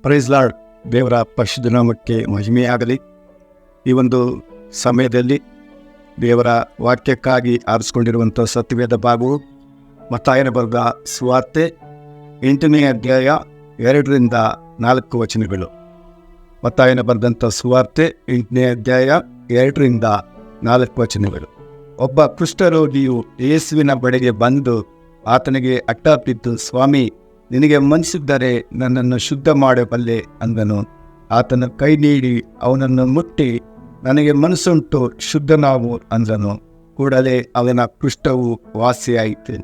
Price lord. ದೇವರ ಪರಿಶುದ್ಧ ನಾಮಕ್ಕೆ ಮಹಿಮೆಯಾಗಲಿ. ಈ ಒಂದು ಸಮಯದಲ್ಲಿ ದೇವರ ವಾಕ್ಯಕ್ಕಾಗಿ ಆರಿಸಿಕೊಂಡಿರುವಂಥ ಸತ್ಯವೇದ ಭಾಗವು ಮತ್ತಾಯನ ಬರೆದ ಸುವಾರ್ತೆ 8ನೇ ಅಧ್ಯಾಯ 2-4 ವಚನಗಳು. ಮತ್ತಾಯನ ಬರೆದಂಥ ಸುವಾರ್ತೆ 8ನೇ ಅಧ್ಯಾಯ 2-4 ವಚನಗಳು. ಒಬ್ಬ ಕುಷ್ಠರೋಗಿಯು ಯೇಸುವಿನ ಬಳಿಗೆ ಬಂದು ಆತನಿಗೆ ಅಟ್ಟಾಪಿದ್ದು, ಸ್ವಾಮಿ, ನಿನಗೆ ಮನಸ್ಸಿದ್ದರೆ ನನ್ನನ್ನು ಶುದ್ಧ ಮಾಡಬಲ್ಲೆ ಅಂದನು. ಆತನ ಕೈ ನೀಡಿ ಅವನನ್ನು ಮುಟ್ಟಿ, ನನಗೆ ಮನಸ್ಸುಂಟು, ಶುದ್ಧನಾಗು ಅಂದನು. ಕೂಡಲೇ ಅವನ ಕುಷ್ಠವು ವಾಸಿಯಾಯಿತು.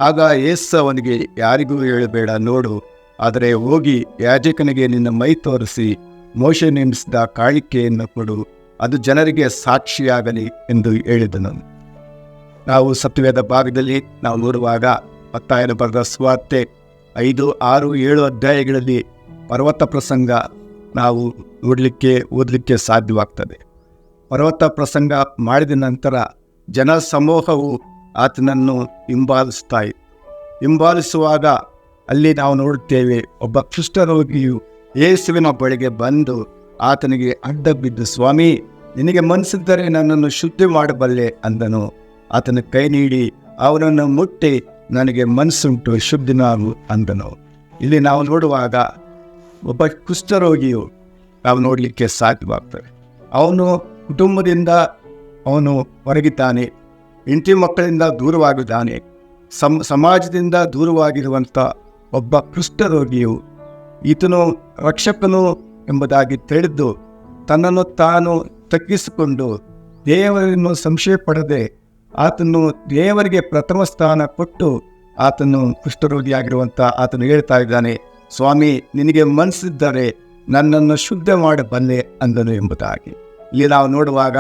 ಆಗ ಯೇಸು ಅವನಿಗೆ, ಯಾರಿಗೂ ಹೇಳಬೇಡ, ನೋಡು, ಆದರೆ ಹೋಗಿ ಯಾಜಕನಿಗೆ ನಿನ್ನ ಮೈ ತೋರಿಸಿ ಮೋಶೆ ನೇಮಿಸಿದ ಕಾಣಿಕೆಯನ್ನು ಕೊಡು, ಅದು ಜನರಿಗೆ ಸಾಕ್ಷಿಯಾಗಲಿ ಎಂದು ಹೇಳಿದನು. ನಾವು ಸತ್ಯವೇದ ಭಾಗದಲ್ಲಿ ನಾವು ನೋಡುವಾಗ ಮತ್ತಾಯನ ಬರೆದ ಸುವಾರ್ತೆ 5, 6, 7 ಅಧ್ಯಾಯಗಳಲ್ಲಿ ಪರ್ವತ ಪ್ರಸಂಗ ನಾವು ಓದಲಿಕ್ಕೆ ಸಾಧ್ಯವಾಗ್ತದೆ. ಪರ್ವತ ಪ್ರಸಂಗ ಮಾಡಿದ ನಂತರ ಜನ ಸಮೂಹವು ಆತನನ್ನು ಹಿಂಬಾಲಿಸುವಾಗ ಅಲ್ಲಿ ನಾವು ನೋಡುತ್ತೇವೆ, ಒಬ್ಬ ಕುಷ್ಠರೋಗಿಯು ಯೇಸುವಿನ ಬಳಿಗೆ ಬಂದು ಆತನಿಗೆ ಅಡ್ಡ ಬಿದ್ದು, ಸ್ವಾಮಿ, ನಿನಗೆ ಮನಸ್ಸಿದ್ದರೆ ನನ್ನನ್ನು ಶುದ್ಧಿ ಮಾಡಬಲ್ಲೆ ಅಂದನು. ಆತನ ಕೈ ನೀಡಿ ಅವನನ್ನು ಮುಟ್ಟಿ, ನನಗೆ ಮನಸ್ಸುಂಟು, ಶುದ್ಧನಾಗು ಅಂದನು. ಇಲ್ಲಿ ನಾವು ನೋಡುವಾಗ ಒಬ್ಬ ಕುಷ್ಠರೋಗಿಯು ನಾವು ನೋಡಲಿಕ್ಕೆ ಸಾಧ್ಯವಾಗ್ತದೆ. ಅವನು ಕುಟುಂಬದಿಂದ ಅವನು ಹೊರಗಿದ್ದಾನೆ, ಹೆಂಡತಿ ಮಕ್ಕಳಿಂದ ದೂರವಾಗಿದ್ದಾನೆ, ಸಮಾಜದಿಂದ ದೂರವಾಗಿರುವಂಥ ಒಬ್ಬ ಕುಷ್ಠರೋಗಿಯು ಈತನು ರಕ್ಷಕನು ಎಂಬುದಾಗಿ ತಿಳಿದು ತನ್ನನ್ನು ತಾನು ತಗ್ಗಿಸಿಕೊಂಡು ದೇವರನ್ನು ಸಂಶಯ ಪಡದೆ ಆತನು ದೇವರಿಗೆ ಪ್ರಥಮ ಸ್ಥಾನ ಕೊಟ್ಟು ಆತನು ಕುಷ್ಠರೋಗಿಯಾಗಿರುವಂಥ ಆತನು ಹೇಳ್ತಾ ಇದ್ದಾನೆ, ಸ್ವಾಮಿ, ನಿನಗೆ ಮನಸ್ಸಿದ್ದರೆ ನನ್ನನ್ನು ಶುದ್ಧ ಮಾಡಬಲ್ಲೆ ಅಂದನು ಎಂಬುದಾಗಿ. ಇಲ್ಲಿ ನಾವು ನೋಡುವಾಗ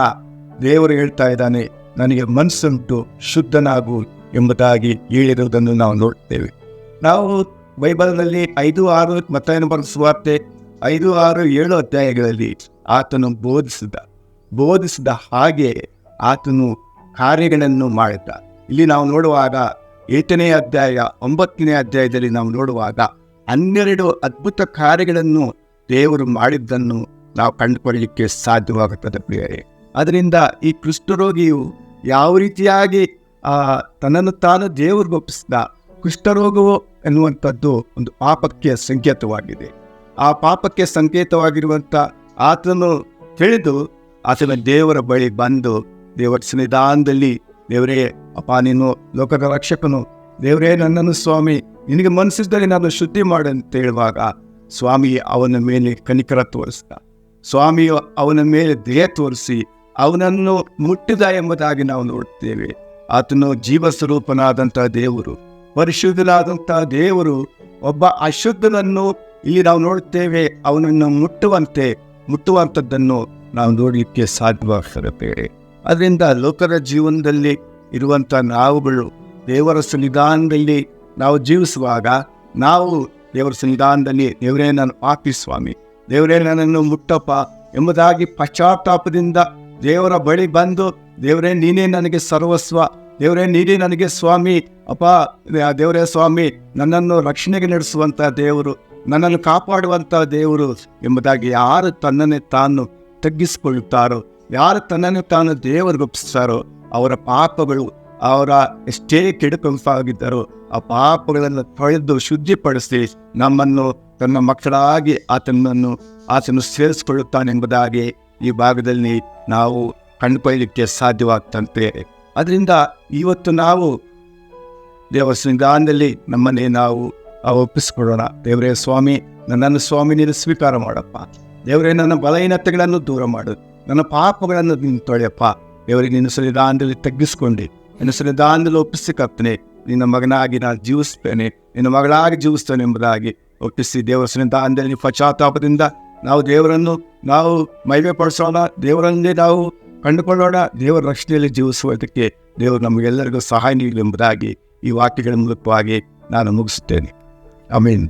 ದೇವರು ಹೇಳ್ತಾ ಇದ್ದಾನೆ, ನನಗೆ ಮನಸ್ಸುಂಟು, ಶುದ್ಧನಾಗು ಎಂಬುದಾಗಿ ಹೇಳಿರುವುದನ್ನು ನಾವು ನೋಡ್ತೇವೆ. ನಾವು ಬೈಬಲ್ನಲ್ಲಿ 5, 6 ಮತ್ತಾಯನ ಬರೆದ ಸುವಾರ್ತೆ 5, 6, 7 ಅಧ್ಯಾಯಗಳಲ್ಲಿ ಆತನು ಬೋಧಿಸಿದ ಹಾಗೆ ಆತನು ಕಾರ್ಯಗಳನ್ನು ಮಾಡಿದ್ದ. ಇಲ್ಲಿ ನಾವು ನೋಡುವಾಗ 8ನೇ ಅಧ್ಯಾಯ 9ನೇ ಅಧ್ಯಾಯದಲ್ಲಿ ನಾವು ನೋಡುವಾಗ 12 ಅದ್ಭುತ ಕಾರ್ಯಗಳನ್ನು ದೇವರು ಮಾಡಿದ್ದನ್ನು ನಾವು ಕಂಡುಕೊಳ್ಳಲಿಕ್ಕೆ ಸಾಧ್ಯವಾಗುತ್ತದೆ ಪ್ರಿಯರೇ. ಅದರಿಂದ ಈ ಕುಷ್ಠರೋಗಿಯು ಯಾವ ರೀತಿಯಾಗಿ ತನ್ನನ್ನು ತಾನು ದೇವರಿಗೆ ಒಪ್ಪಿಸಿದ. ಕುಷ್ಠರೋಗವು ಎನ್ನುವಂಥದ್ದು ಒಂದು ಪಾಪಕ್ಕೆ ಸಂಕೇತವಾಗಿದೆ. ಆ ಪಾಪಕ್ಕೆ ಸಂಕೇತವಾಗಿರುವಂಥ ಆತನು ತಿಳಿದು ಆತನ ದೇವರ ಬಳಿ ಬಂದು ದೇವರ ಸನ್ನಿಧಾನದಲ್ಲಿ, ದೇವರೇ, ಅಪ್ಪ, ನೀನು ಲೋಕದ ರಕ್ಷಕನು, ದೇವರೇ, ನನ್ನನ್ನು ಸ್ವಾಮಿ, ನಿನಗೆ ಮನಸ್ಸಿದ್ದರೆ ನಾನು ಶುದ್ಧಿ ಮಾಡಂತ ಹೇಳುವಾಗ ಸ್ವಾಮಿ ಅವನ ಮೇಲೆ ಕನಿಕರ ತೋರಿಸಿದ. ಸ್ವಾಮಿಯು ಅವನ ಮೇಲೆ ದಯೆ ತೋರಿಸಿ ಅವನನ್ನು ಮುಟ್ಟಿದ ಎಂಬುದಾಗಿ ನಾವು ನೋಡ್ತೇವೆ. ಆತನು ಜೀವ ಸ್ವರೂಪನಾದಂಥ ದೇವರು, ಪರಿಶುದ್ಧನಾದಂಥ ದೇವರು ಒಬ್ಬ ಅಶುದ್ಧನನ್ನು ಇಲ್ಲಿ ನಾವು ನೋಡ್ತೇವೆ ಅವನನ್ನು ಮುಟ್ಟುವಂಥದ್ದನ್ನು ನಾವು ನೋಡಲಿಕ್ಕೆ ಸಾಧ್ಯವಾಗ್ತದೆ ಬೇರೆ. ಅದರಿಂದ ಲೋಕದ ಜೀವನದಲ್ಲಿ ಇರುವಂಥ ನಾವುಗಳು ದೇವರ ಸನ್ನಿಧಾನದಲ್ಲಿ ನಾವು ಜೀವಿಸುವಾಗ ನಾವು ದೇವರ ಸನ್ನಿಧಾನದಲ್ಲಿ, ದೇವರೇ, ನಾನು ಪಾಪಿ ಸ್ವಾಮಿ, ದೇವರೇ, ನನ್ನನ್ನು ಮುಟ್ಟಪ್ಪ ಎಂಬುದಾಗಿ ಪಶ್ಚಾತ್ತಾಪದಿಂದ ದೇವರ ಬಳಿ ಬಂದು, ದೇವರೇ, ನೀನೇ ನನಗೆ ಸರ್ವಸ್ವ, ದೇವರೇ, ನೀನೇ ನನಗೆ ಸ್ವಾಮಿ, ಅಪ್ಪ, ದೇವರೇ ಸ್ವಾಮಿ, ನನ್ನನ್ನು ರಕ್ಷಣೆಗೆ ನಡೆಸುವಂಥ ದೇವರು, ನನ್ನನ್ನು ಕಾಪಾಡುವಂಥ ದೇವರು ಎಂಬುದಾಗಿ ಯಾರು ತನ್ನನ್ನೇ ತಾನು ತಗ್ಗಿಸಿಕೊಳ್ಳುತ್ತಾರೋ, ಯಾರು ತನ್ನನ್ನು ತಾನು ದೇವರಿಗೆ ಒಪ್ಪಿಸ್ತಾರೋ ಅವರ ಪಾಪಗಳು, ಅವರ ಎಷ್ಟೇ ಕೆಡುಕಾಗಿದ್ದಾರೋ ಆ ಪಾಪಗಳನ್ನು ತೊಳೆದು ಶುದ್ಧಿಪಡಿಸಿ ನಮ್ಮನ್ನು ತನ್ನ ಮಕ್ಕಳಾಗಿ ಆತನು ಸೇರಿಸಿಕೊಳ್ಳುತ್ತಾನೆಂಬುದಾಗಿ ಈ ಭಾಗದಲ್ಲಿ ನಾವು ಕಂಡುಕೊಳ್ಳಲಿಕ್ಕೆ ಸಾಧ್ಯವಾಗ್ತಂತೆ. ಅದರಿಂದ ಇವತ್ತು ನಾವು ದೇವರ ಸನ್ನಿಧಾನದಲ್ಲಿ ನಮ್ಮನ್ನೇ ನಾವು ಒಪ್ಪಿಸಿಕೊಳ್ಳೋಣ. ದೇವರೇ ಸ್ವಾಮಿ, ನನ್ನನ್ನು ಸ್ವಾಮಿ ನೀನು ಸ್ವೀಕಾರ ಮಾಡಪ್ಪ, ದೇವರೇ, ನನ್ನ ಬಲಹೀನತೆಗಳನ್ನು ದೂರ ಮಾಡು, ನನ್ನ ಪಾಪಗಳನ್ನು ನೀನು ತೊಳೆಯಪ್ಪ, ದೇವರಿಗೆ ನಿನ್ನ ಸನ್ನಿಧಾನದಲ್ಲಿ ತಗ್ಗಿಸ್ಕೊಂಡು ನಿನ್ನ ಸನ್ನಿಧಾನದಲ್ಲಿ ಒಪ್ಪಿಸಿಕತ್ತನೆ, ನಿನ್ನ ಮಗನಾಗಿ ನಾನು ಜೀವಿಸ್ತೇನೆ, ನಿನ್ನ ಮಗಳಾಗಿ ಜೀವಿಸ್ತೇನೆ ಎಂಬುದಾಗಿ ಒಪ್ಪಿಸಿ ದೇವರ ಸನ್ನಿಧಾನದಲ್ಲಿ ಪಶ್ಚಾತ್ತಾಪದಿಂದ ನಾವು ದೇವರನ್ನು ನಾವು ಮಹಿಮೆ ಪಡಿಸೋಣ, ದೇವರನ್ನೇ ನಾವು ಕಂಡುಕೊಳ್ಳೋಣ. ದೇವರ ರಕ್ಷಣೆಯಲ್ಲಿ ಜೀವಿಸುವುದಕ್ಕೆ ದೇವರು ನಮಗೆಲ್ಲರಿಗೂ ಸಹಾಯ ನೀಡಲಿ ಎಂಬುದಾಗಿ ಈ ವಾಕ್ಯಗಳ ಮೂಲಕವಾಗಿ ನಾನು ಮುಗಿಸುತ್ತೇನೆ. ಆಮೆನ್.